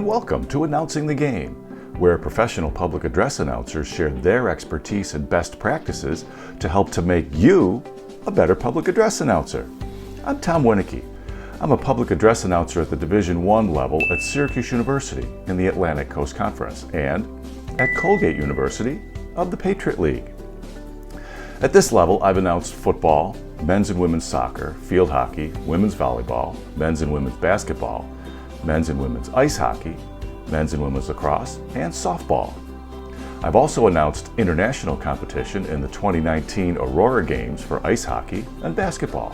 and welcome to Announcing the Game, where professional public address announcers share their expertise and best practices to help to make you a better public address announcer. I'm Tom Winicki. I'm a public address announcer at the Division I level at Syracuse University in the Atlantic Coast Conference and at Colgate University of the Patriot League. At this level, I've announced football, men's and women's soccer, field hockey, women's volleyball, men's and women's basketball, men's and women's ice hockey, men's and women's lacrosse, and softball. I've also announced international competition in the 2019 Aurora Games for ice hockey and basketball.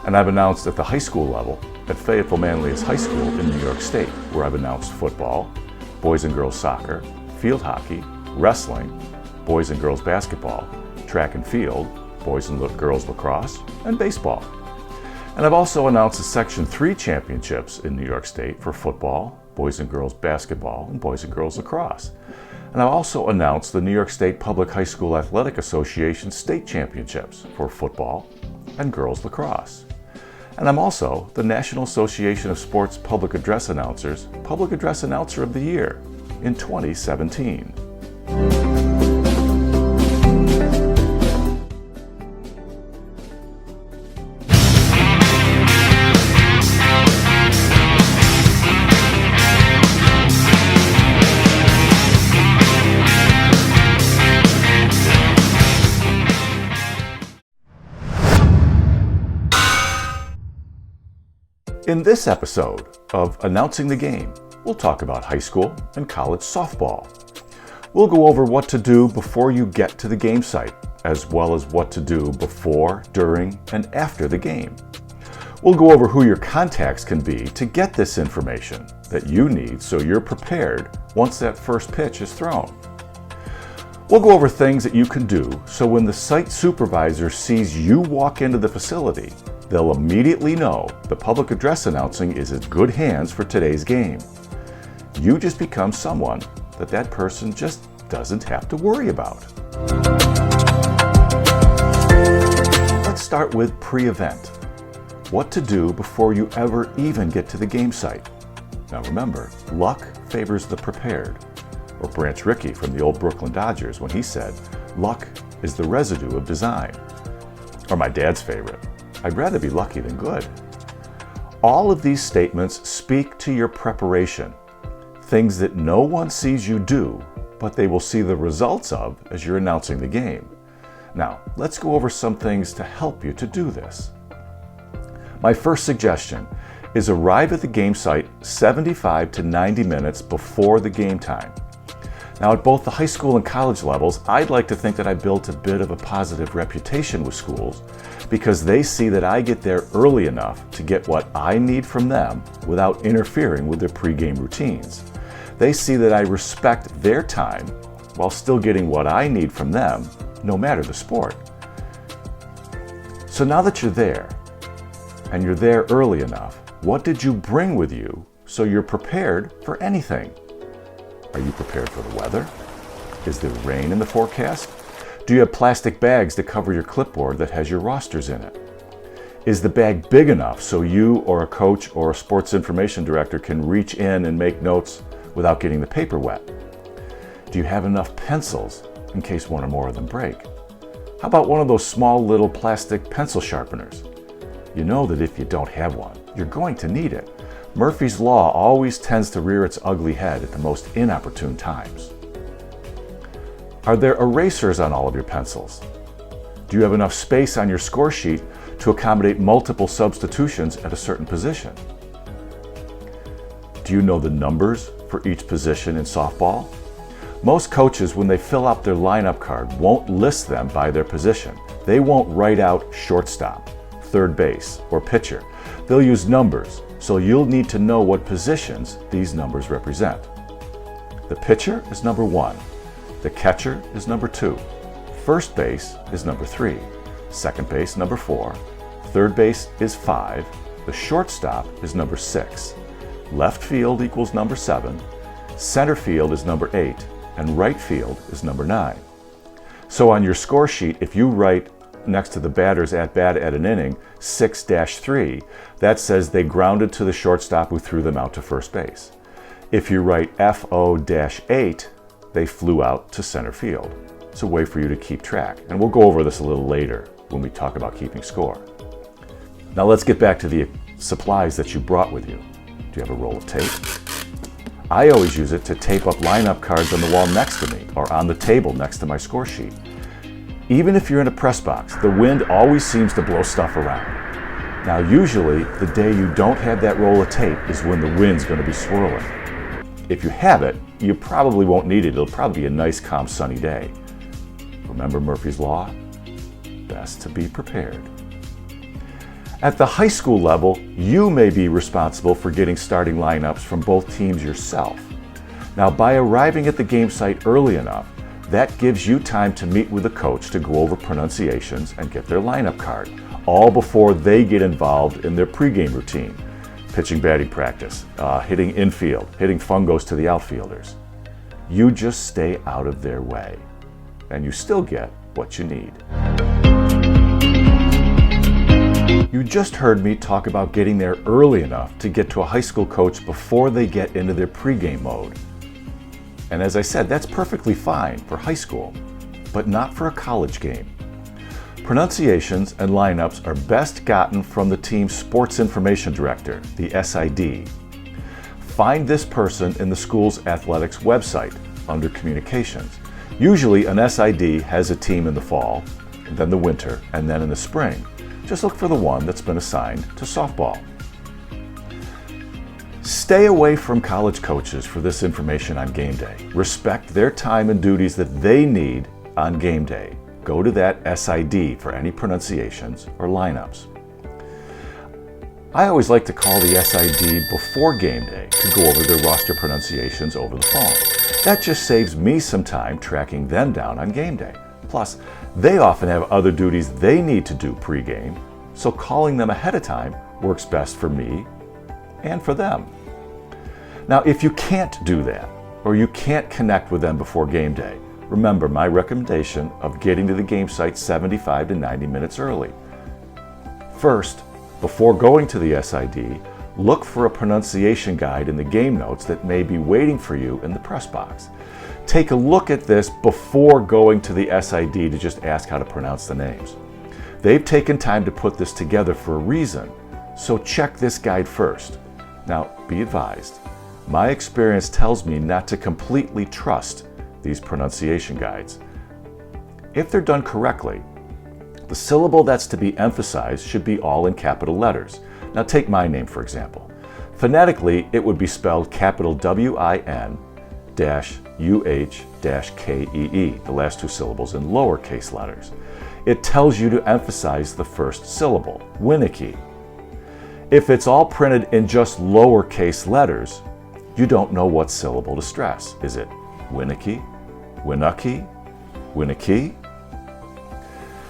And I've announced at the high school level at Fayetteville Manlius High School in New York State, where I've announced football, boys and girls soccer, field hockey, wrestling, boys and girls basketball, track and field, boys and girls lacrosse, and baseball. And I've also announced the Section 3 championships in New York State for football, boys and girls basketball, and boys and girls lacrosse. And I've also announced the New York State Public High School Athletic Association state championships for football and girls lacrosse. And I'm also the National Association of Sports Public Address Announcers Public Address Announcer of the Year in 2017. In this episode of Announcing the Game, we'll talk about high school and college softball. We'll go over what to do before you get to the game site, as well as what to do before, during, and after the game. We'll go over who your contacts can be to get this information that you need so you're prepared once that first pitch is thrown. We'll go over things that you can do so when the site supervisor sees you walk into the facility, they'll immediately know the public address announcing is in good hands for today's game. You just become someone that person just doesn't have to worry about. Let's start with pre-event. What to do before you ever even get to the game site. Now remember, luck favors the prepared. Or Branch Rickey from the old Brooklyn Dodgers when he said, "Luck is the residue of design." Or my dad's favorite, "I'd rather be lucky than good." All of these statements speak to your preparation, things that no one sees you do, but they will see the results of as you're announcing the game. Now, let's go over some things to help you to do this. My first suggestion is arrive at the game site 75 to 90 minutes before the game time. Now, at both the high school and college levels, I'd like to think that I built a bit of a positive reputation with schools because they see that I get there early enough to get what I need from them without interfering with their pregame routines. They see that I respect their time while still getting what I need from them, no matter the sport. So now that you're there, and you're there early enough, what did you bring with you so you're prepared for anything? Are you prepared for the weather? Is there rain in the forecast? Do you have plastic bags to cover your clipboard that has your rosters in it? Is the bag big enough so you or a coach or a sports information director can reach in and make notes without getting the paper wet? Do you have enough pencils in case one or more of them break? How about one of those small little plastic pencil sharpeners? You know that if you don't have one, you're going to need it. Murphy's Law always tends to rear its ugly head at the most inopportune times. Are there erasers on all of your pencils? Do you have enough space on your score sheet to accommodate multiple substitutions at a certain position? Do you know the numbers for each position in softball? Most coaches, when they fill out their lineup card, won't list them by their position. They won't write out shortstop, third base, or pitcher. They'll use numbers, so you'll need to know what positions these numbers represent. The pitcher is number 1. The catcher is number 2. First base is number 3. Second base, number 4. Third base is 5. The shortstop is number 6. Left field equals number 7. Center field is number 8. And right field is number 9. So on your score sheet, if you write next to the batter's at-bat at an inning, 6-3, that says they grounded to the shortstop who threw them out to first base. If you write FO-8, they flew out to center field. It's a way for you to keep track. And we'll go over this a little later when we talk about keeping score. Now let's get back to the supplies that you brought with you. Do you have a roll of tape? I always use it to tape up lineup cards on the wall next to me or on the table next to my score sheet. Even if you're in a press box, the wind always seems to blow stuff around. Now usually the day you don't have that roll of tape is when the wind's going to be swirling. If you have it, you probably won't need it. It'll probably be a nice, calm, sunny day. Remember Murphy's Law? Best to be prepared. At the high school level, you may be responsible for getting starting lineups from both teams yourself. Now, by arriving at the game site early enough, that gives you time to meet with the coach to go over pronunciations and get their lineup card, all before they get involved in their pregame routine. Pitching batting practice, hitting infield, hitting fungos to the outfielders. You just stay out of their way, and you still get what you need. You just heard me talk about getting there early enough to get to a high school coach before they get into their pregame mode. And as I said, that's perfectly fine for high school, but not for a college game. Pronunciations and lineups are best gotten from the team's sports information director, the SID. Find this person in the school's athletics website under communications. Usually an SID has a team in the fall, then the winter, and then in the spring. Just look for the one that's been assigned to softball. Stay away from college coaches for this information on game day. Respect their time and duties that they need on game day. Go to that SID for any pronunciations or lineups. I always like to call the SID before game day to go over their roster pronunciations over the phone. That just saves me some time tracking them down on game day. Plus, they often have other duties they need to do pregame, so calling them ahead of time works best for me and for them. Now, if you can't do that, or you can't connect with them before game day, remember my recommendation of getting to the game site 75 to 90 minutes early. First, before going to the SID, look for a pronunciation guide in the game notes that may be waiting for you in the press box. Take a look at this before going to the SID to just ask how to pronounce the names. They've taken time to put this together for a reason, so check this guide first. Now, be advised, my experience tells me not to completely trust these pronunciation guides. If they're done correctly, the syllable that's to be emphasized should be all in capital letters. Now take my name for example. Phonetically, it would be spelled capital WIN-UH-KEE, the last two syllables in lowercase letters. It tells you to emphasize the first syllable, Winnicky. If it's all printed in just lowercase letters, you don't know what syllable to stress. Is it Winnicky, Winnucky, Winnicky?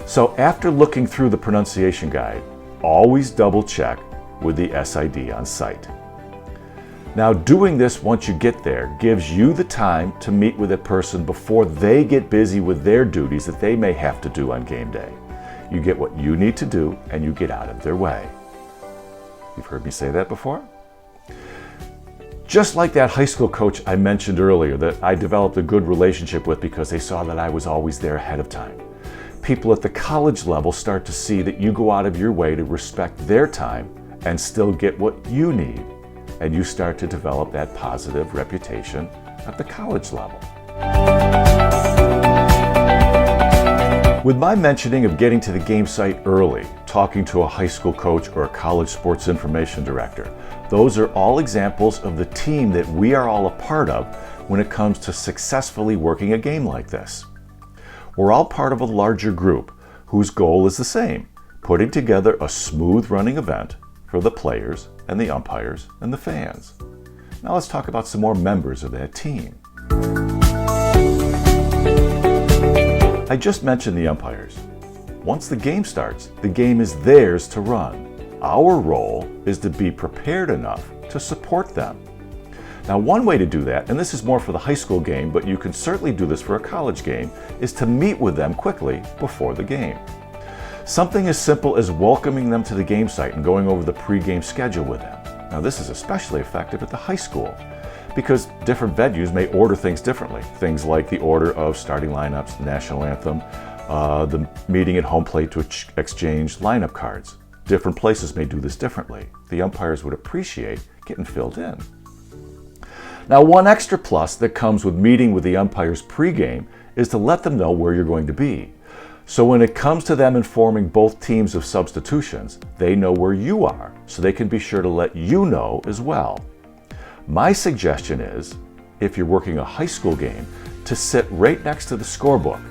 So after looking through the pronunciation guide, always double check with the SID on site. Now doing this once you get there gives you the time to meet with a person before they get busy with their duties that they may have to do on game day. You get what you need to do and you get out of their way. You've heard me say that before? Just like that high school coach I mentioned earlier that I developed a good relationship with because they saw that I was always there ahead of time. People at the college level start to see that you go out of your way to respect their time and still get what you need. And you start to develop that positive reputation at the college level. With my mentioning of getting to the game site early, talking to a high school coach or a college sports information director, those are all examples of the team that we are all a part of when it comes to successfully working a game like this. We're all part of a larger group whose goal is the same, putting together a smooth running event for the players and the umpires and the fans. Now let's talk about some more members of that team. I just mentioned the umpires. Once the game starts, the game is theirs to run. Our role is to be prepared enough to support them. Now, one way to do that, and this is more for the high school game, but you can certainly do this for a college game, is to meet with them quickly before the game. Something as simple as welcoming them to the game site and going over the pregame schedule with them. Now, this is especially effective at the high school because different venues may order things differently. Things like the order of starting lineups, the national anthem, the meeting at home plate to exchange lineup cards. Different places may do this differently. The umpires would appreciate getting filled in. Now, one extra plus that comes with meeting with the umpires pregame is to let them know where you're going to be. So when it comes to them informing both teams of substitutions, they know where you are, so they can be sure to let you know as well. My suggestion is, if you're working a high school game, to sit right next to the scorebook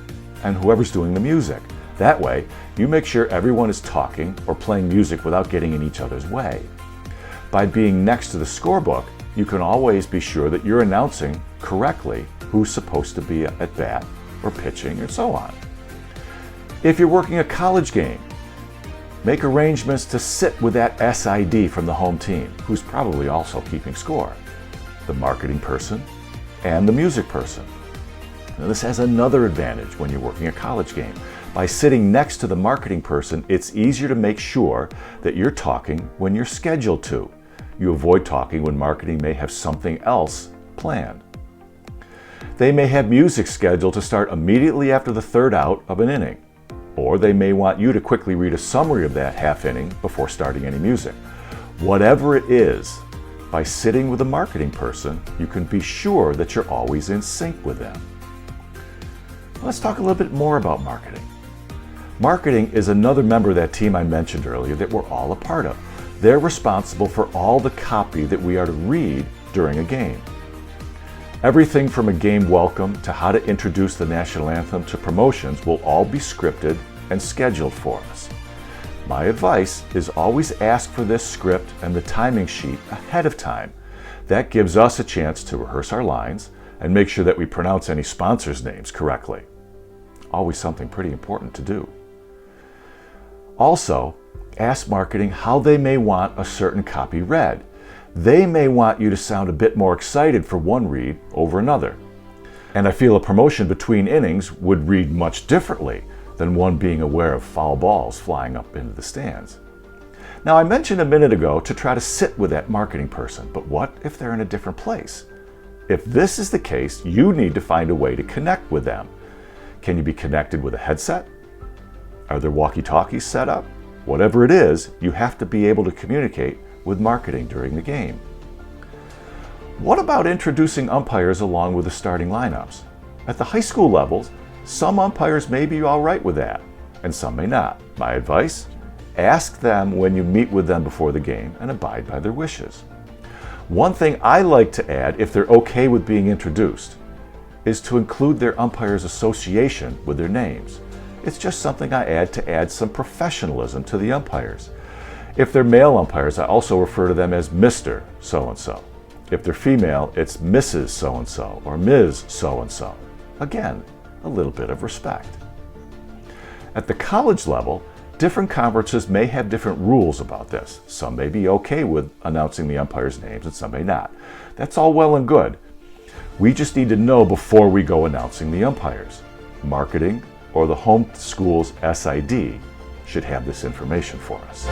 and whoever's doing the music. That way, you make sure everyone is talking or playing music without getting in each other's way. By being next to the scorebook, you can always be sure that you're announcing correctly who's supposed to be at bat or pitching or so on. If you're working a college game, make arrangements to sit with that SID from the home team, who's probably also keeping score, the marketing person and the music person. Now, this has another advantage when you're working a college game. By sitting next to the marketing person, it's easier to make sure that you're talking when you're scheduled to. You avoid talking when marketing may have something else planned. They may have music scheduled to start immediately after the third out of an inning, or they may want you to quickly read a summary of that half inning before starting any music. Whatever it is, by sitting with a marketing person, you can be sure that you're always in sync with them. Let's talk a little bit more about marketing. Marketing is another member of that team I mentioned earlier that we're all a part of. They're responsible for all the copy that we are to read during a game. Everything from a game welcome to how to introduce the national anthem to promotions will all be scripted and scheduled for us. My advice is always ask for this script and the timing sheet ahead of time. That gives us a chance to rehearse our lines and make sure that we pronounce any sponsors' names correctly. Always something pretty important to do. Also, ask marketing how they may want a certain copy read. They may want you to sound a bit more excited for one read over another. And I feel a promotion between innings would read much differently than one being aware of foul balls flying up into the stands. Now, I mentioned a minute ago to try to sit with that marketing person, but what if they're in a different place? If this is the case, you need to find a way to connect with them. Can you be connected with a headset? Are there walkie-talkies set up? Whatever it is, you have to be able to communicate with marketing during the game. What about introducing umpires along with the starting lineups? At the high school levels, some umpires may be all right with that, and some may not. My advice? Ask them when you meet with them before the game and abide by their wishes. One thing I like to add, if they're okay with being introduced, is to include their umpires' association with their names. It's just something I add to add some professionalism to the umpires. If they're male umpires, I also refer to them as Mr. So-and-so. If they're female, it's Mrs. So-and-so or Ms. So-and-so. Again, a little bit of respect. At the college level, different conferences may have different rules about this. Some may be okay with announcing the umpires' names and some may not. That's all well and good. We just need to know before we go announcing the umpires. Marketing or the home school's SID should have this information for us.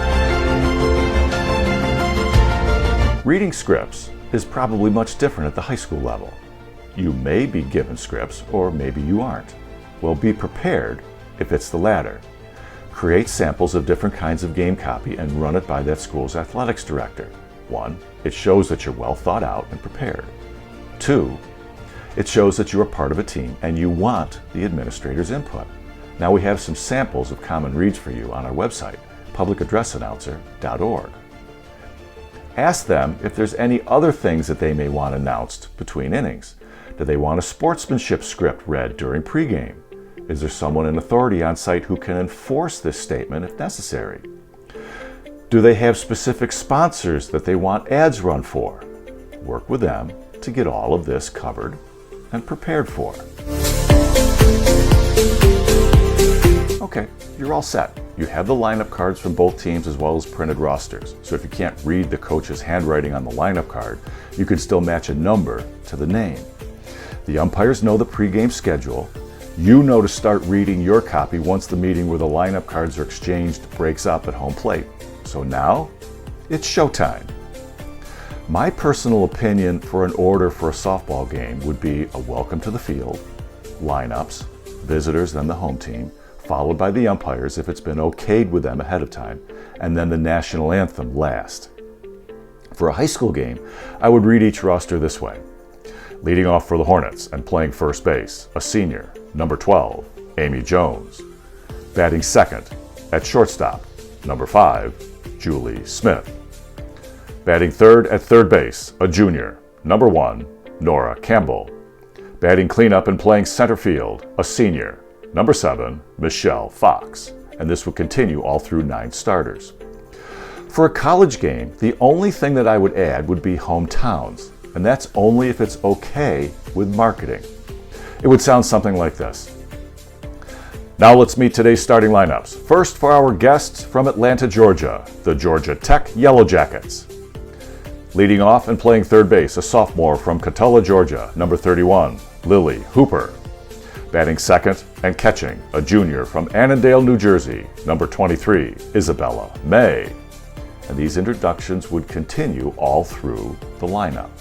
Reading scripts is probably much different at the high school level. You may be given scripts or maybe you aren't. Well, be prepared if it's the latter. Create samples of different kinds of game copy and run it by that school's athletics director. 1, it shows that you're well thought out and prepared. 2, it shows that you are part of a team and you want the administrator's input. Now we have some samples of common reads for you on our website, publicaddressannouncer.org. Ask them if there's any other things that they may want announced between innings. Do they want a sportsmanship script read during pregame? Is there someone in authority on site who can enforce this statement if necessary? Do they have specific sponsors that they want ads run for? Work with them to get all of this covered and prepared for. Okay, you're all set. You have the lineup cards from both teams as well as printed rosters. So if you can't read the coach's handwriting on the lineup card, you can still match a number to the name. The umpires know the pregame schedule. You know to start reading your copy once the meeting where the lineup cards are exchanged breaks up at home plate. So now, it's showtime. My personal opinion for an order for a softball game would be a welcome to the field, lineups, visitors, then the home team, followed by the umpires if it's been okayed with them ahead of time, and then the national anthem last. For a high school game, I would read each roster this way. Leading off for the Hornets and playing first base, a senior, number 12, Amy Jones. Batting second, at shortstop, number 5, Julie Smith. Batting third at third base, a junior, number 1, Nora Campbell. Batting cleanup and playing center field, a senior, number 7, Michelle Fox. And this would continue all through 9 starters. For a college game, the only thing that I would add would be hometowns, and that's only if it's okay with marketing. It would sound something like this. Now let's meet today's starting lineups. First, for our guests from Atlanta, Georgia, the Georgia Tech Yellow Jackets. Leading off and playing third base, a sophomore from Cotulla, Georgia, number 31, Lily Hooper. Batting second and catching, a junior from Annandale, New Jersey, number 23, Isabella May. And these introductions would continue all through the lineup.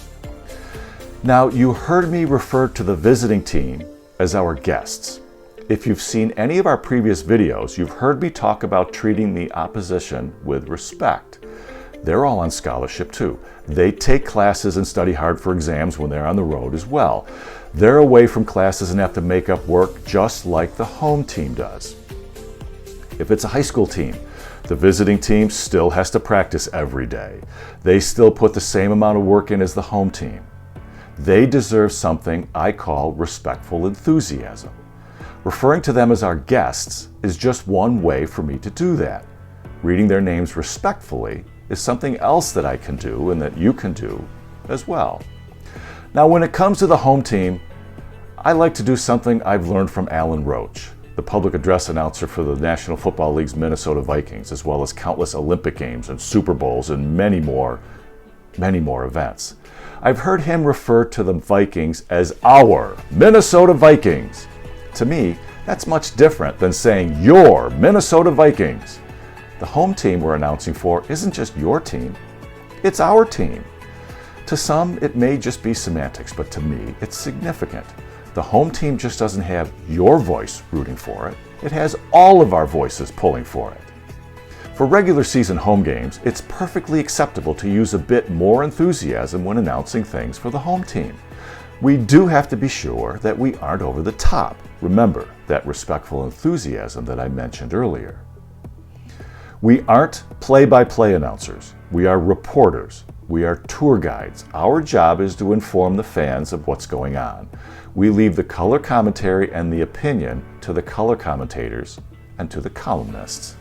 Now, you heard me refer to the visiting team as our guests. If you've seen any of our previous videos, you've heard me talk about treating the opposition with respect. They're all on scholarship too. They take classes and study hard for exams when they're on the road as well. They're away from classes and have to make up work just like the home team does. If it's a high school team, the visiting team still has to practice every day. They still put the same amount of work in as the home team. They deserve something I call respectful enthusiasm. Referring to them as our guests is just one way for me to do that. Reading their names respectfully is something else that I can do and that you can do as well. Now, when it comes to the home team, I like to do something I've learned from Alan Roach, the public address announcer for the National Football League's Minnesota Vikings, as well as countless Olympic Games and Super Bowls and many more events. I've heard him refer to the Vikings as our Minnesota Vikings. To me, that's much different than saying your Minnesota Vikings. The home team we're announcing for isn't just your team, it's our team. To some, it may just be semantics, but to me, it's significant. The home team just doesn't have your voice rooting for it. It has all of our voices pulling for it. For regular season home games, it's perfectly acceptable to use a bit more enthusiasm when announcing things for the home team. We do have to be sure that we aren't over the top. Remember that respectful enthusiasm that I mentioned earlier. We aren't play-by-play announcers. We are reporters. We are tour guides. Our job is to inform the fans of what's going on. We leave the color commentary and the opinion to the color commentators and to the columnists.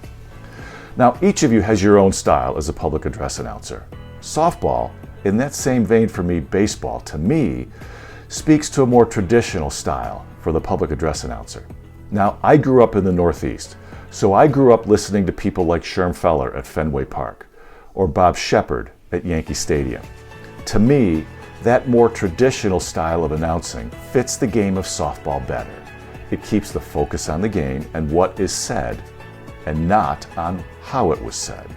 Now, each of you has your own style as a public address announcer. Softball, in that same vein for me, baseball, to me, speaks to a more traditional style for the public address announcer. Now, I grew up in the Northeast, so I grew up listening to people like Sherm Feller at Fenway Park or Bob Shepard at Yankee Stadium. To me, that more traditional style of announcing fits the game of softball better. It keeps the focus on the game and what is said, and not on how it was said.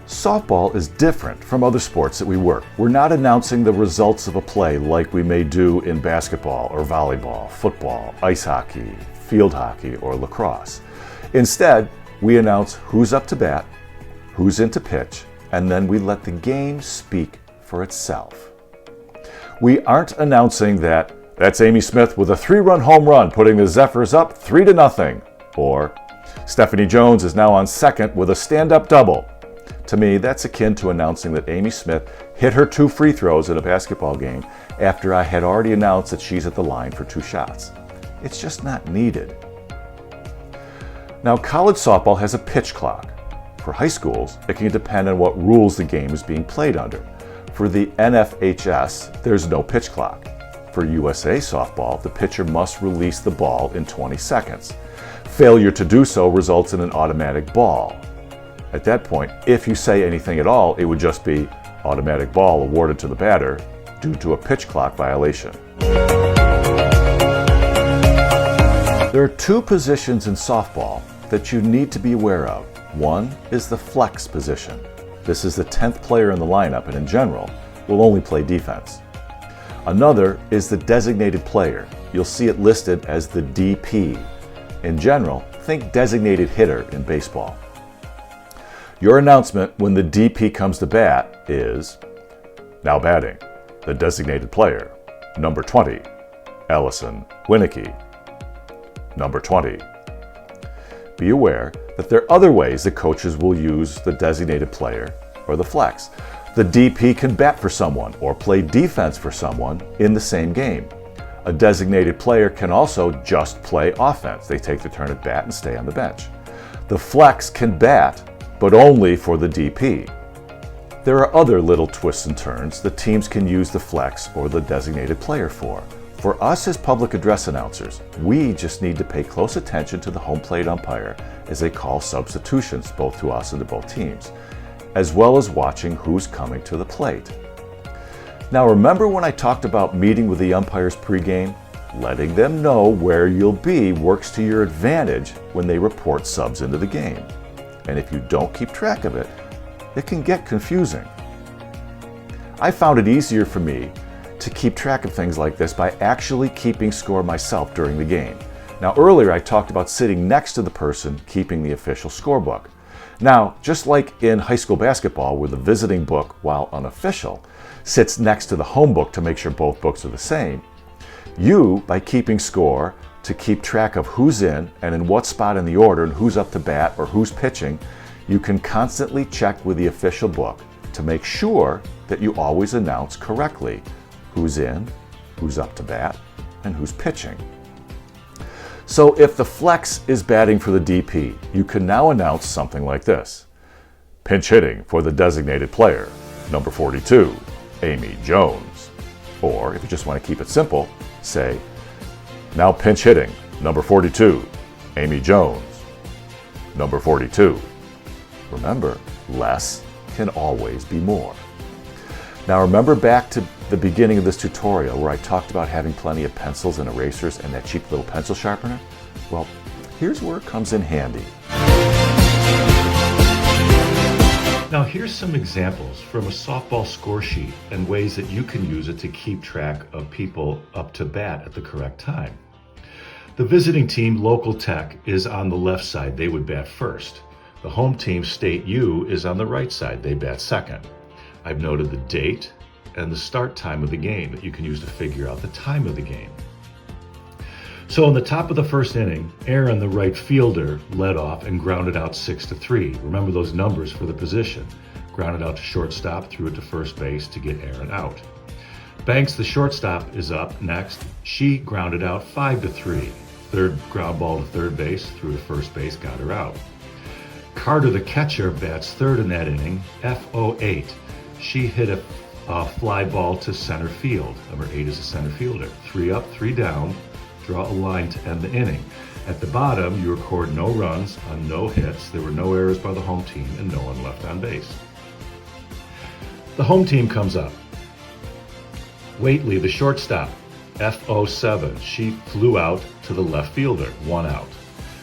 Softball is different from other sports that we work. We're not announcing the results of a play like we may do in basketball or volleyball, football, ice hockey, field hockey, or lacrosse. Instead, we announce who's up to bat, who's in to pitch, and then we let the game speak for itself. We aren't announcing that's Amy Smith with a 3-run home run, putting the Zephyrs up 3-0, or Stephanie Jones is now on second with a stand-up double. To me, that's akin to announcing that Amy Smith hit her 2 free throws in a basketball game after I had already announced that she's at the line for 2 shots. It's just not needed. Now, college softball has a pitch clock. For high schools, it can depend on what rules the game is being played under. For the NFHS, there's no pitch clock. For USA softball, the pitcher must release the ball in 20 seconds. Failure to do so results in an automatic ball. At that point, if you say anything at all, it would just be automatic ball awarded to the batter due to a pitch clock violation. There are 2 positions in softball that you need to be aware of. One is the flex position. This is the 10th player in the lineup and in general will only play defense. Another is the designated player. You'll see it listed as the DP. In general, think designated hitter in baseball. Your announcement when the DP comes to bat is, now batting, the designated player, number 20, Allison Winicky. Number 20. Be aware that there are other ways that coaches will use the designated player or the flex. The DP can bat for someone or play defense for someone in the same game. A designated player can also just play offense. They take the turn at bat and stay on the bench. The flex can bat, but only for the DP. There are other little twists and turns that teams can use the flex or the designated player for. For us as public address announcers, we just need to pay close attention to the home plate umpire as they call substitutions both to us and to both teams, as well as watching who's coming to the plate. Now remember when I talked about meeting with the umpires pregame? Letting them know where you'll be works to your advantage when they report subs into the game. And if you don't keep track of it, it can get confusing. I found it easier for me to keep track of things like this by actually keeping score myself during the game. Now earlier I talked about sitting next to the person keeping the official scorebook. Now, just like in high school basketball where the visiting book, while unofficial, sits next to the home book to make sure both books are the same, you, by keeping score to keep track of who's in and in what spot in the order and who's up to bat or who's pitching, you can constantly check with the official book to make sure that you always announce correctly who's in, who's up to bat, and who's pitching. So if the flex is batting for the DP, you can now announce something like this. Pinch hitting for the designated player, number 42, Amy Jones. Or if you just want to keep it simple, say, now pinch hitting, number 42, Amy Jones. Number 42. Remember, less can always be more. Now remember back to the beginning of this tutorial where I talked about having plenty of pencils and erasers and that cheap little pencil sharpener? Well, here's where it comes in handy. Now here's some examples from a softball score sheet and ways that you can use it to keep track of people up to bat at the correct time. The visiting team, Local Tech, is on the left side. They would bat first. The home team, State U, is on the right side. They bat second. I've noted the date and the start time of the game that you can use to figure out the time of the game. So in the top of the first inning, Aaron, the right fielder, led off and grounded out 6-3. Remember those numbers for the position. Grounded out to shortstop, threw it to first base to get Aaron out. Banks, the shortstop, is up next. She grounded out 5-3. Third ground ball to third base, threw to first base, got her out. Carter, the catcher, bats third in that inning, FO8. She hit a fly ball to center field. Number 8 is a center fielder. 3 up, 3 down. Draw a line to end the inning. At the bottom, you record no runs on no hits. There were no errors by the home team and no one left on base. The home team comes up. Waitley, the shortstop, FO7. She flew out to the left fielder, 1 out.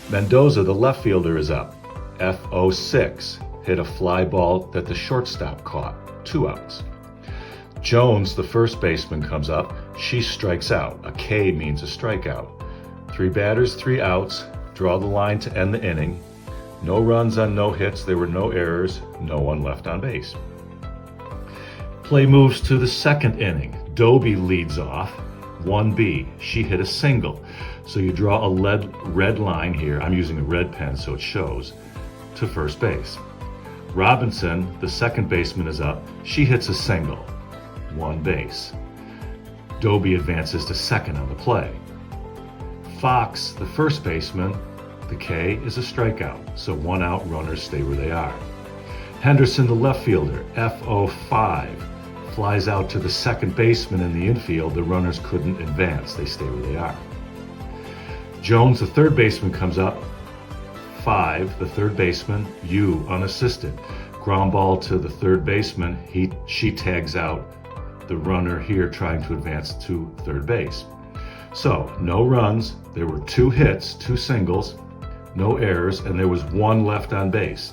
Mendoza, the left fielder, is up. FO6. Hit a fly ball that the shortstop caught, 2 outs. Jones, the first baseman, comes up. She strikes out. A K means a strikeout. 3 batters, 3 outs. Draw the line to end the inning. No runs on no hits. There were no errors. No one left on base. Play moves to the second inning. Doby leads off. 1B. She hit a single. So you draw a red line here. I'm using a red pen so it shows. To first base. Robinson, the second baseman, is up. She hits a single. 1 base. Doby advances to second on the play. Fox, the first baseman, the K is a strikeout, so 1 out, runners stay where they are. Henderson, the left fielder, FO5, flies out to the second baseman in the infield. The runners couldn't advance, they stay where they are. Jones, the third baseman, comes up. 5, the third baseman, U, unassisted. Ground ball to the third baseman. She tags out the runner here trying to advance to third base. So, no runs. There were 2 hits, 2 singles, no errors, and there was 1 left on base.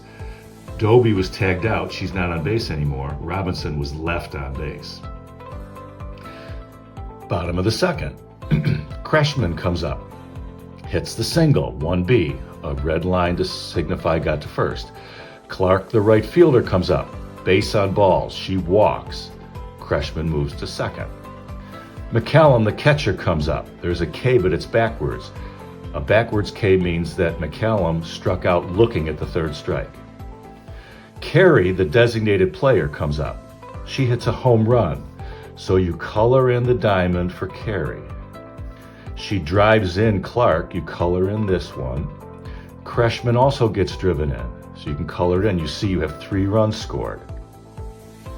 Doby was tagged out. She's not on base anymore. Robinson was left on base. Bottom of the second. Crashman comes up. Hits the single, 1B. A red line to signify got to first. Clark, the right fielder, comes up. Base on balls. She walks. Crashman moves to second. McCallum, the catcher, comes up. There's a K, but it's backwards. A backwards K means that McCallum struck out looking at the third strike. Carey, the designated player, comes up. She hits a home run, so you color in the diamond for Carey. She drives in Clark, you color in this one. Crashman also gets driven in, so you can color it in. You see you have 3 runs scored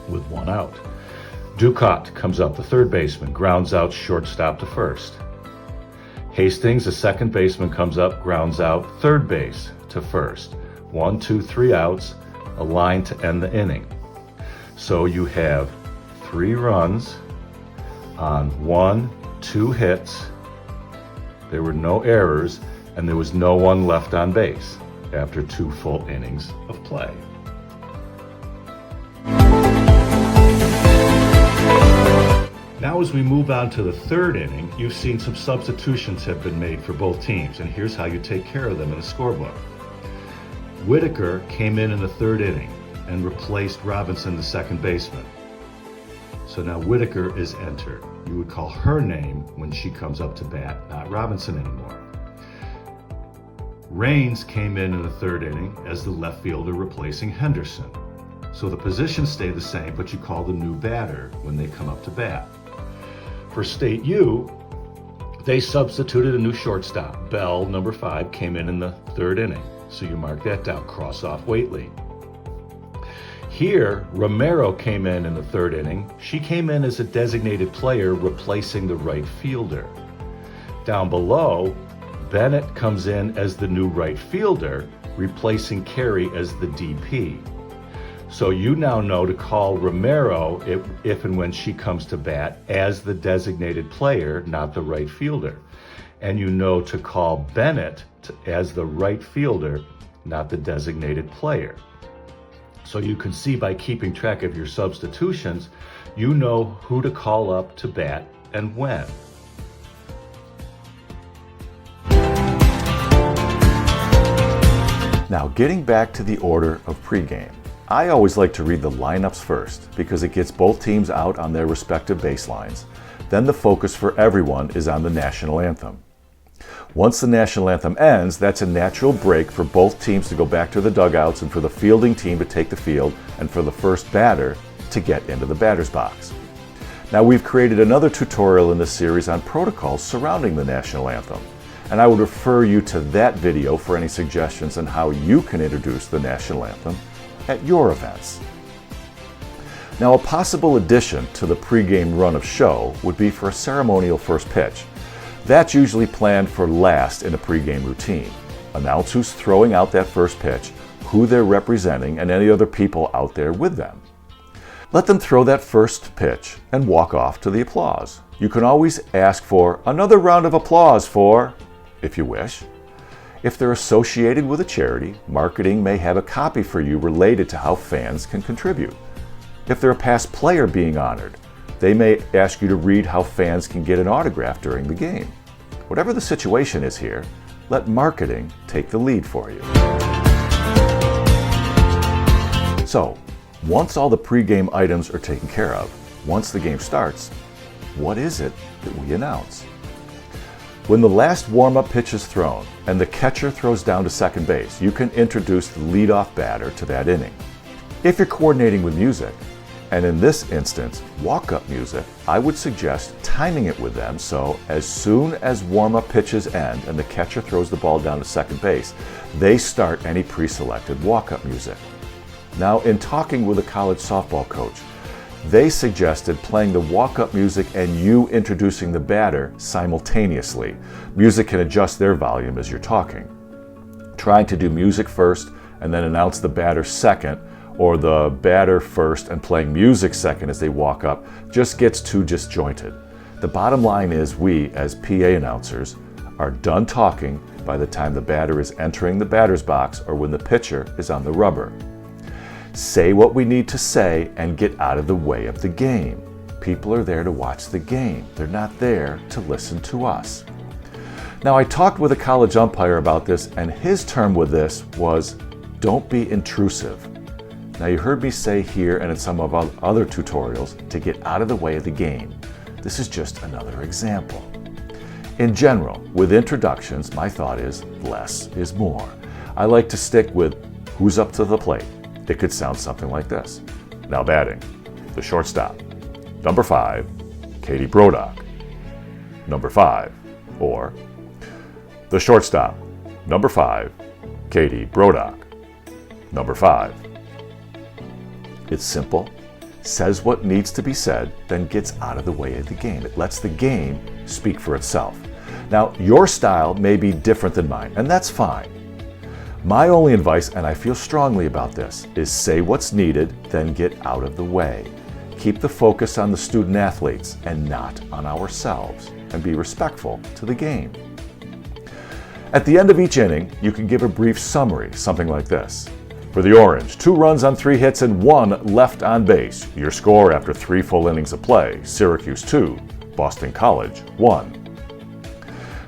with 1 out. Ducat comes up, the third baseman, grounds out shortstop to first. Hastings, the second baseman, comes up, grounds out third base to first. 1, 2, 3 outs, a line to end the inning. So you have 3 runs on 1, 2 hits. There were no errors, and there was no one left on base after 2 full innings of play. Now as we move on to the third inning, you've seen some substitutions have been made for both teams, and here's how you take care of them in the scorebook. Whitaker came in the third inning and replaced Robinson, the second baseman. So now Whitaker is entered. You would call her name when she comes up to bat, not Robinson anymore. Raines came in the third inning as the left fielder replacing Henderson. So the positions stay the same, but you call the new batter when they come up to bat. For State U, they substituted a new shortstop. Bell, number 5, came in the third inning. So you mark that down, cross off Whately. Here, Romero came in the third inning. She came in as a designated player replacing the right fielder. Down below, Bennett comes in as the new right fielder, replacing Carey as the DP. So you now know to call Romero if and when she comes to bat as the designated player, not the right fielder. And you know to call Bennett as the right fielder, not the designated player. So you can see by keeping track of your substitutions, you know who to call up to bat and when. Now, getting back to the order of pregame, I always like to read the lineups first because it gets both teams out on their respective baselines. Then the focus for everyone is on the national anthem. Once the national anthem ends, that's a natural break for both teams to go back to the dugouts and for the fielding team to take the field and for the first batter to get into the batter's box. Now, we've created another tutorial in this series on protocols surrounding the national anthem, and I would refer you to that video for any suggestions on how you can introduce the national anthem at your events. Now, a possible addition to the pregame run of show would be for a ceremonial first pitch. That's usually planned for last in a pregame routine. Announce who's throwing out that first pitch, who they're representing, and any other people out there with them. Let them throw that first pitch and walk off to the applause. You can always ask for another round of applause for, if you wish. If they're associated with a charity, marketing may have a copy for you related to how fans can contribute. If they're a past player being honored, they may ask you to read how fans can get an autograph during the game. Whatever the situation is here, let marketing take the lead for you. So, once all the pregame items are taken care of, once the game starts, what is it that we announce? When the last warm-up pitch is thrown and the catcher throws down to second base, you can introduce the leadoff batter to that inning. If you're coordinating with music, and in this instance, walk-up music, I would suggest timing it with them so as soon as warm-up pitches end and the catcher throws the ball down to second base, they start any pre-selected walk-up music. Now, in talking with a college softball coach, they suggested playing the walk-up music and you introducing the batter simultaneously. Music can adjust their volume as you're talking. Trying to do music first and then announce the batter second, or the batter first and playing music second as they walk up, just gets too disjointed. The bottom line is we, as PA announcers, are done talking by the time the batter is entering the batter's box or when the pitcher is on the rubber. Say what we need to say and get out of the way of the game. People are there to watch the game. They're not there to listen to us. Now, I talked with a college umpire about this, and his term with this was, don't be intrusive. Now, you heard me say here and in some of our other tutorials to get out of the way of the game. This is just another example. In general, with introductions, my thought is less is more. I like to stick with who's up to the plate. It could sound something like this. Now batting, the shortstop. Number 5, Katie Brodock. Number 5, or the shortstop. Number 5, Katie Brodock. Number 5. It's simple, says what needs to be said, then gets out of the way of the game. It lets the game speak for itself. Now, your style may be different than mine, and that's fine. My only advice, and I feel strongly about this, is say what's needed, then get out of the way. Keep the focus on the student athletes and not on ourselves, and be respectful to the game. At the end of each inning, you can give a brief summary, something like this. For the Orange, 2 runs on 3 hits and 1 left on base. Your score after 3 full innings of play, Syracuse 2, Boston College 1.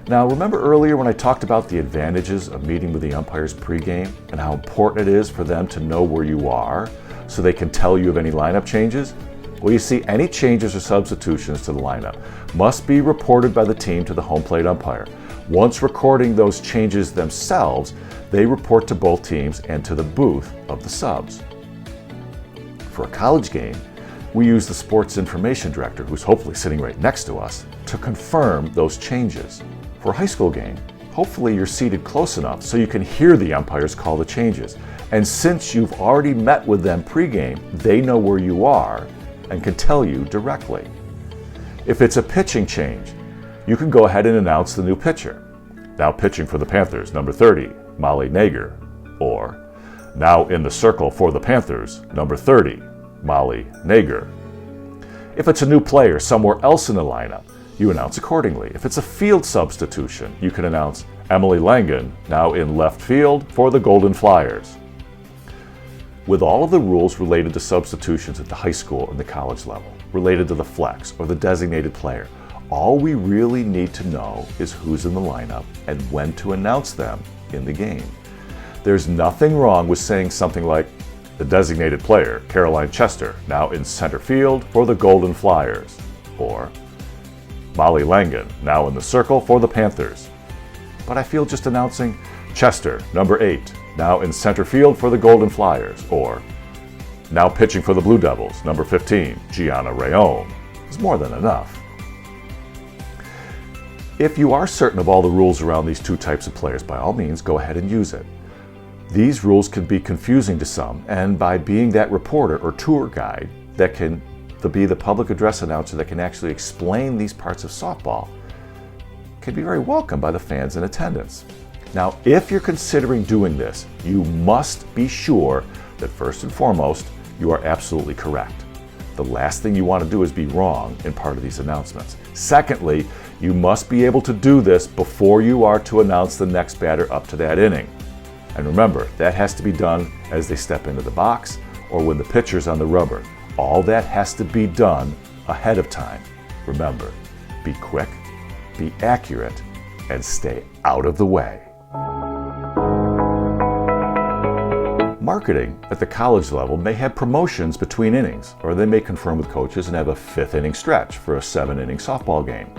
Now, remember earlier when I talked about the advantages of meeting with the umpires pregame and how important it is for them to know where you are so they can tell you of any lineup changes? Well, you see, any changes or substitutions to the lineup must be reported by the team to the home plate umpire. Once recording those changes themselves, they report to both teams and to the booth of the subs. For a college game, we use the sports information director, who's hopefully sitting right next to us, to confirm those changes. For a high school game, hopefully you're seated close enough so you can hear the umpires call the changes. And since you've already met with them pregame, they know where you are and can tell you directly. If it's a pitching change, you can go ahead and announce the new pitcher. Now pitching for the Panthers, number 30, Molly Nager. Or, now in the circle for the Panthers, number 30, Molly Nager. If it's a new player somewhere else in the lineup, you announce accordingly. If it's a field substitution, you can announce Emily Langen, now in left field for the Golden Flyers. With all of the rules related to substitutions at the high school and the college level, related to the flex or the designated player, all we really need to know is who's in the lineup and when to announce them in the game. There's nothing wrong with saying something like, the designated player, Caroline Chester, now in center field for the Golden Flyers, or Molly Langen, now in the circle for the Panthers. But I feel just announcing Chester, number 8, now in center field for the Golden Flyers, or now pitching for the Blue Devils, number 15, Gianna Rayom, is more than enough. If you are certain of all the rules around these 2 types of players, by all means, go ahead and use it. These rules can be confusing to some, and by being that reporter or tour guide that can be the public address announcer that can actually explain these parts of softball, can be very welcome by the fans in attendance. Now, if you're considering doing this, you must be sure that first and foremost, you are absolutely correct. The last thing you want to do is be wrong in part of these announcements. Secondly, you must be able to do this before you are to announce the next batter up to that inning. And remember, that has to be done as they step into the box or when the pitcher's on the rubber. All that has to be done ahead of time. Remember, be quick, be accurate, and stay out of the way. Marketing at the college level may have promotions between innings, or they may confirm with coaches and have a 5th inning stretch for a 7-inning softball game.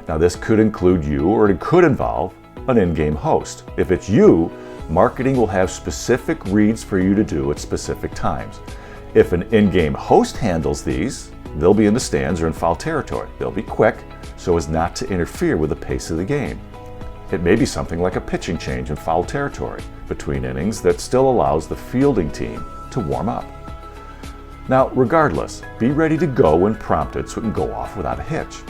Now this could include you, or it could involve an in-game host. If it's you, marketing will have specific reads for you to do at specific times. If an in-game host handles these, they'll be in the stands or in foul territory. They'll be quick so as not to interfere with the pace of the game. It may be something like a pitching change in foul territory between innings that still allows the fielding team to warm up. Now, regardless, be ready to go when prompted so it can go off without a hitch.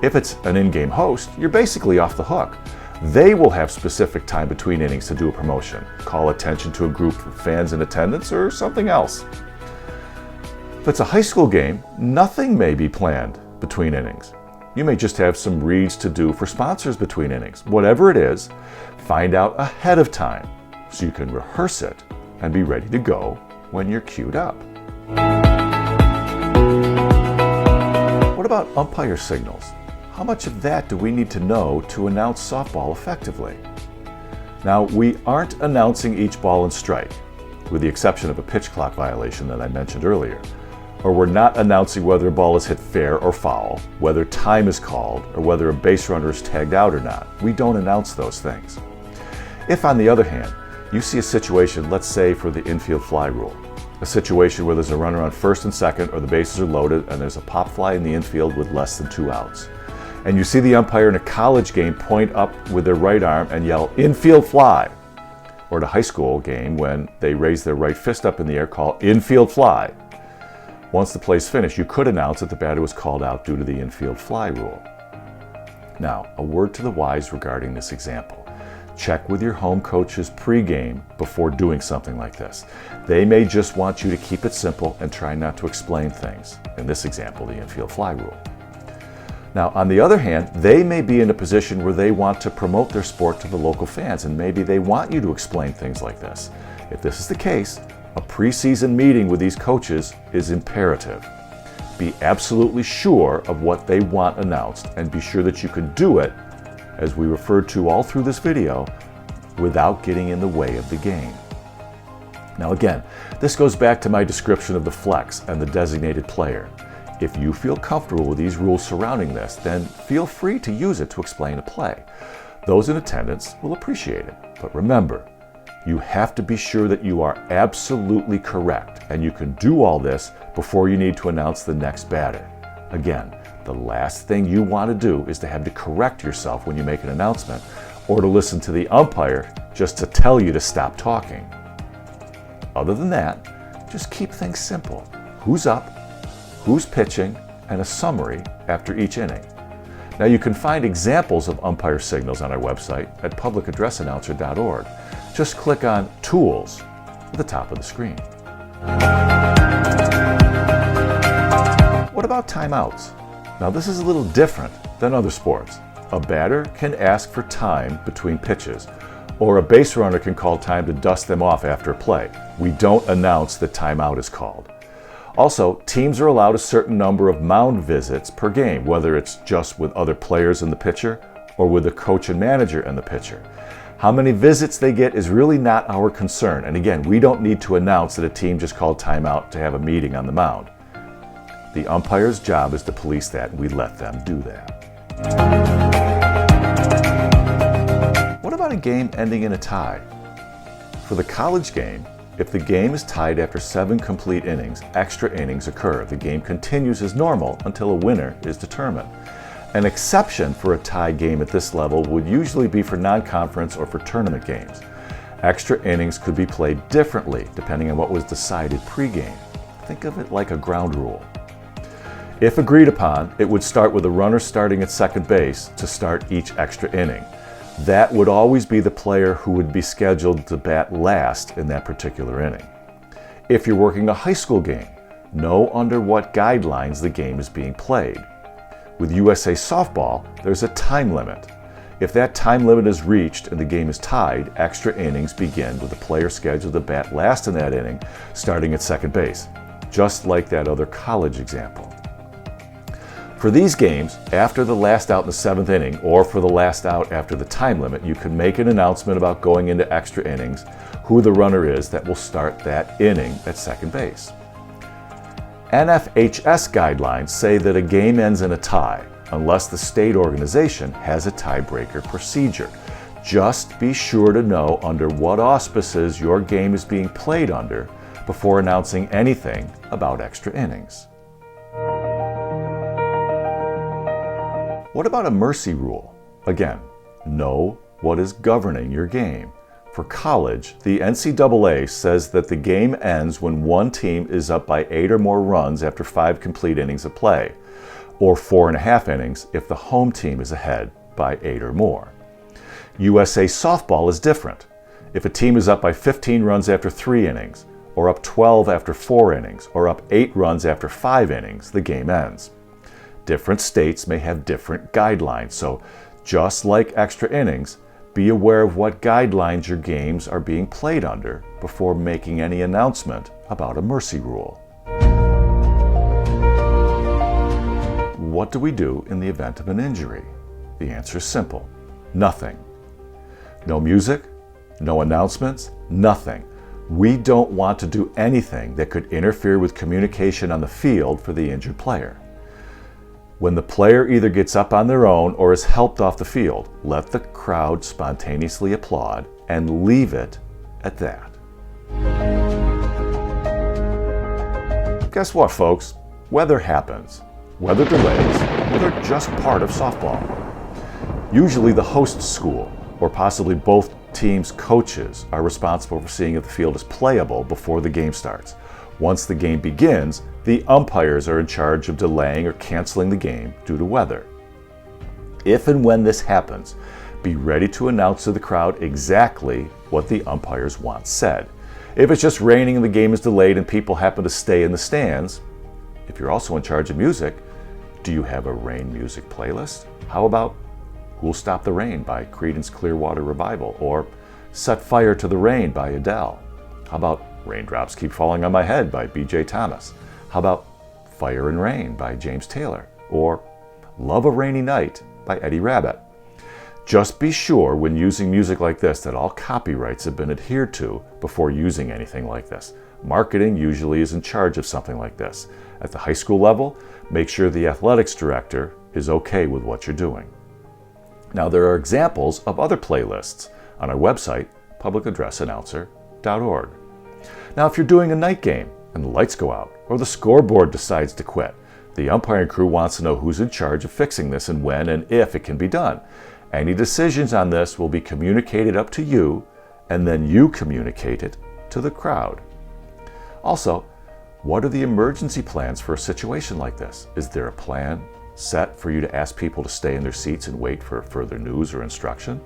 If it's an in-game host, you're basically off the hook. They will have specific time between innings to do a promotion, call attention to a group of fans in attendance, or something else. If it's a high school game, nothing may be planned between innings. You may just have some reads to do for sponsors between innings. Whatever it is, find out ahead of time so you can rehearse it and be ready to go when you're queued up. What about umpire signals? How much of that do we need to know to announce softball effectively? Now, we aren't announcing each ball and strike, with the exception of a pitch clock violation that I mentioned earlier. Or we're not announcing whether a ball is hit fair or foul, whether time is called, or whether a base runner is tagged out or not. We don't announce those things. If, on the other hand, you see a situation, let's say for the infield fly rule, a situation where there's a runner on first and second or the bases are loaded and there's a pop fly in the infield with less than 2 outs, and you see the umpire in a college game point up with their right arm and yell, "Infield fly," or at a high school game when they raise their right fist up in the air, call "Infield fly." Once the play's finished, you could announce that the batter was called out due to the infield fly rule. Now, a word to the wise regarding this example. Check with your home coaches pregame before doing something like this. They may just want you to keep it simple and try not to explain things. In this example, the infield fly rule. Now, on the other hand, they may be in a position where they want to promote their sport to the local fans, and maybe they want you to explain things like this. If this is the case, a preseason meeting with these coaches is imperative. Be absolutely sure of what they want announced, and be sure that you can do it, as we referred to all through this video, without getting in the way of the game. Now again, this goes back to my description of the flex and the designated player. If you feel comfortable with these rules surrounding this, then feel free to use it to explain a play. Those in attendance will appreciate it. But remember, you have to be sure that you are absolutely correct, and you can do all this before you need to announce the next batter. Again, the last thing you want to do is to have to correct yourself when you make an announcement, or to listen to the umpire just to tell you to stop talking. Other than that, just keep things simple. Who's up, who's pitching, and a summary after each inning. Now, you can find examples of umpire signals on our website at publicaddressannouncer.org. Just click on Tools at the top of the screen. What about timeouts? Now, this is a little different than other sports. A batter can ask for time between pitches, or a base runner can call time to dust them off after a play. We don't announce that timeout is called. Also, teams are allowed a certain number of mound visits per game, whether it's just with other players and the pitcher or with the coach and manager and the pitcher. How many visits they get is really not our concern. And again, we don't need to announce that a team just called timeout to have a meeting on the mound. The umpire's job is to police that, and we let them do that. What about a game ending in a tie? For the college game, if the game is tied after 7 complete innings, extra innings occur. The game continues as normal until a winner is determined. An exception for a tie game at this level would usually be for non-conference or for tournament games. Extra innings could be played differently depending on what was decided pregame. Think of it like a ground rule. If agreed upon, it would start with a runner starting at second base to start each extra inning. That would always be the player who would be scheduled to bat last in that particular inning. If you're working a high school game, know under what guidelines the game is being played. With USA softball, there's a time limit. If that time limit is reached and the game is tied, extra innings begin with the player scheduled to bat last in that inning, starting at second base, just like that other college example. For these games, after the last out in the 7th inning, or for the last out after the time limit, you can make an announcement about going into extra innings, who the runner is that will start that inning at second base. NFHS guidelines say that a game ends in a tie, unless the state organization has a tiebreaker procedure. Just be sure to know under what auspices your game is being played under before announcing anything about extra innings. What about a mercy rule? Again, know what is governing your game. For college, the NCAA says that the game ends when one team is up by 8 or more runs after 5 complete innings of play, or 4.5 innings if the home team is ahead by 8 or more. USA softball is different. If a team is up by 15 runs after 3 innings, or up 12 after 4 innings, or up 8 runs after 5 innings, the game ends. Different states may have different guidelines, so just like extra innings, Be aware of what guidelines your games are being played under before making any announcement about a mercy rule. What do we do in the event of an injury? The answer is simple: nothing. No music, no announcements, nothing. We don't want to do anything that could interfere with communication on the field for the injured player. When the player either gets up on their own or is helped off the field, let the crowd spontaneously applaud and leave it at that. Guess what, folks? Weather happens. Weather delays, they're just part of softball. Usually the host school, or possibly both teams' coaches, are responsible for seeing if the field is playable before the game starts. Once the game begins, the umpires are in charge of delaying or canceling the game due to weather. If and when this happens, be ready to announce to the crowd exactly what the umpires want said. If it's just raining and the game is delayed and people happen to stay in the stands, if you're also in charge of music, do you have a rain music playlist? How about Who'll Stop the Rain by Creedence Clearwater Revival, or Set Fire to the Rain by Adele? How about Raindrops Keep Falling on My Head by B.J. Thomas? How about Fire and Rain by James Taylor, or Love a Rainy Night by Eddie Rabbitt? Just be sure when using music like this that all copyrights have been adhered to before using anything like this. Marketing usually is in charge of something like this. At the high school level, make sure the athletics director is okay with what you're doing. Now, there are examples of other playlists on our website, publicaddressannouncer.org. Now, if you're doing a night game and the lights go out, or the scoreboard decides to quit, the umpiring crew wants to know who's in charge of fixing this and when and if it can be done. Any decisions on this will be communicated up to you, and then you communicate it to the crowd. Also, what are the emergency plans for a situation like this? Is there a plan set for you to ask people to stay in their seats and wait for further news or instruction?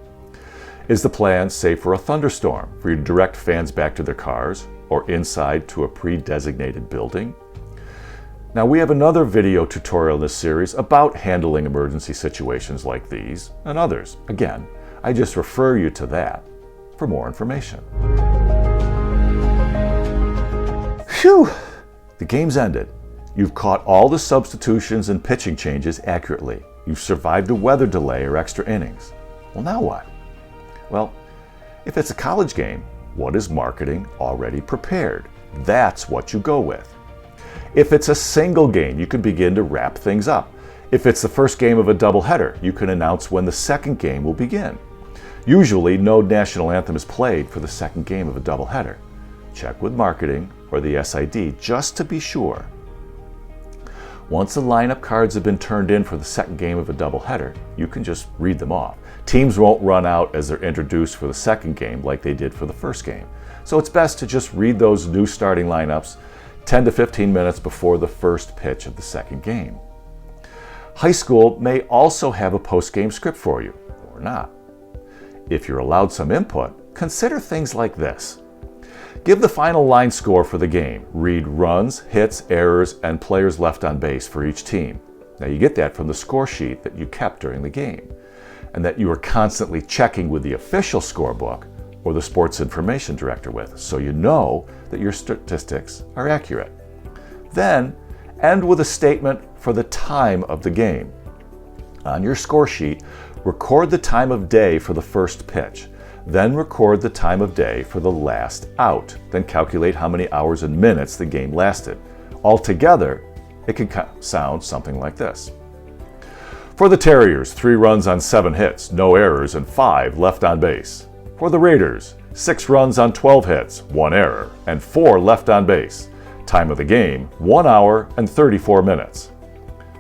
Is the plan, say, for a thunderstorm, for you to direct fans back to their cars or inside to a pre-designated building? Now, we have another video tutorial in this series about handling emergency situations like these and others. Again, I just refer you to that for more information. Phew! The game's ended. You've caught all the substitutions and pitching changes accurately. You've survived a weather delay or extra innings. Well, now what? Well, if it's a college game, what is marketing already prepared? That's what you go with. If it's a single game, you can begin to wrap things up. If it's the first game of a doubleheader, you can announce when the second game will begin. Usually, no national anthem is played for the second game of a doubleheader. Check with marketing or the SID just to be sure. Once the lineup cards have been turned in for the second game of a doubleheader, you can just read them off. Teams won't run out as they're introduced for the second game like they did for the first game. So it's best to just read those new starting lineups 10 to 15 minutes before the first pitch of the second game. High school may also have a post-game script for you, or not. If you're allowed some input, consider things like this. Give the final line score for the game. Read runs, hits, errors, and players left on base for each team. Now, you get that from the score sheet that you kept during the game, and that you are constantly checking with the official scorebook or the sports information director with, so you know that your statistics are accurate. Then, end with a statement for the time of the game. On your score sheet, record the time of day for the first pitch. Then record the time of day for the last out. Then calculate how many hours and minutes the game lasted. Altogether, it can sound something like this. For the Terriers, 3 runs on 7 hits, no errors, and 5 left on base. For the Raiders, 6 runs on 12 hits, 1 error, and 4 left on base. Time of the game, 1 hour and 34 minutes.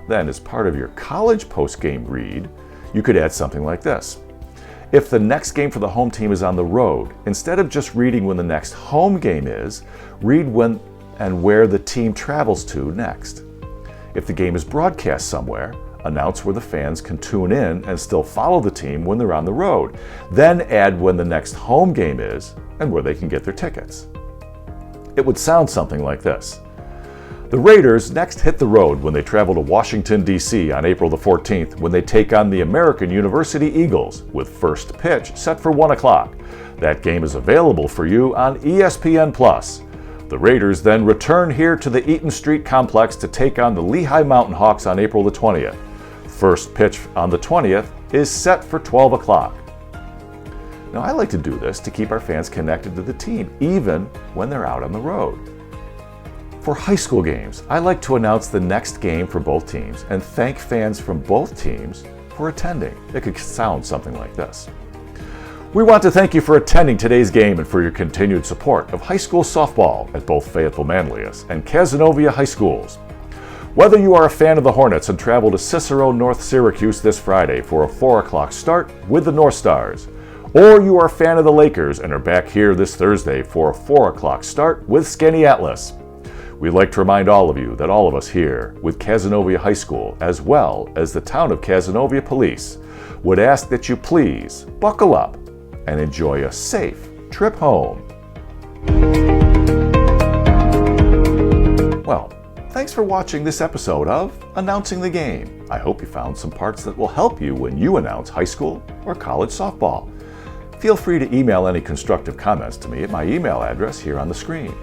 Then, as part of your college post-game read, you could add something like this. If the next game for the home team is on the road, instead of just reading when the next home game is, read when and where the team travels to next. If the game is broadcast somewhere, announce where the fans can tune in and still follow the team when they're on the road. Then add when the next home game is and where they can get their tickets. It would sound something like this. The Raiders next hit the road when they travel to Washington, D.C. on April the 14th when they take on the American University Eagles with first pitch set for 1 o'clock. That game is available for you on ESPN+. The Raiders then return here to the Eaton Street Complex to take on the Lehigh Mountain Hawks on April the 20th. First pitch on the 20th is set for 12 o'clock. Now, I like to do this to keep our fans connected to the team, even when they're out on the road. For high school games, I like to announce the next game for both teams and thank fans from both teams for attending. It could sound something like this. We want to thank you for attending today's game and for your continued support of high school softball at both Fayetteville Manlius and Cazenovia High Schools. Whether you are a fan of the Hornets and travel to Cicero, North Syracuse this Friday for a 4 o'clock start with the North Stars, or you are a fan of the Lakers and are back here this Thursday for a 4 o'clock start with Skinny Atlas, we'd like to remind all of you that all of us here with Cazenovia High School, as well as the town of Cazenovia Police, would ask that you please buckle up and enjoy a safe trip home. Well, thanks for watching this episode of Announcing the Game. I hope you found some parts that will help you when you announce high school or college softball. Feel free to email any constructive comments to me at my email address here on the screen.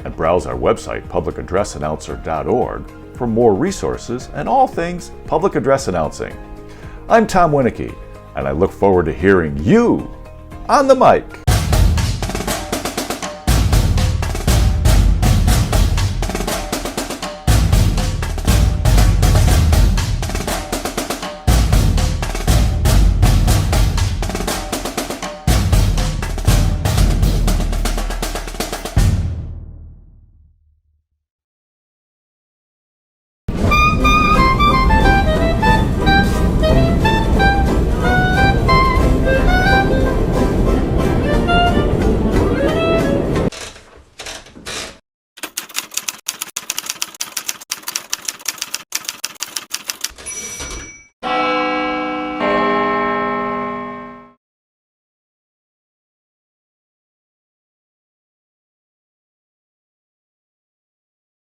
And browse our website, publicaddressannouncer.org, for more resources and all things public address announcing. I'm Tom Winicki, and I look forward to hearing you on the mic.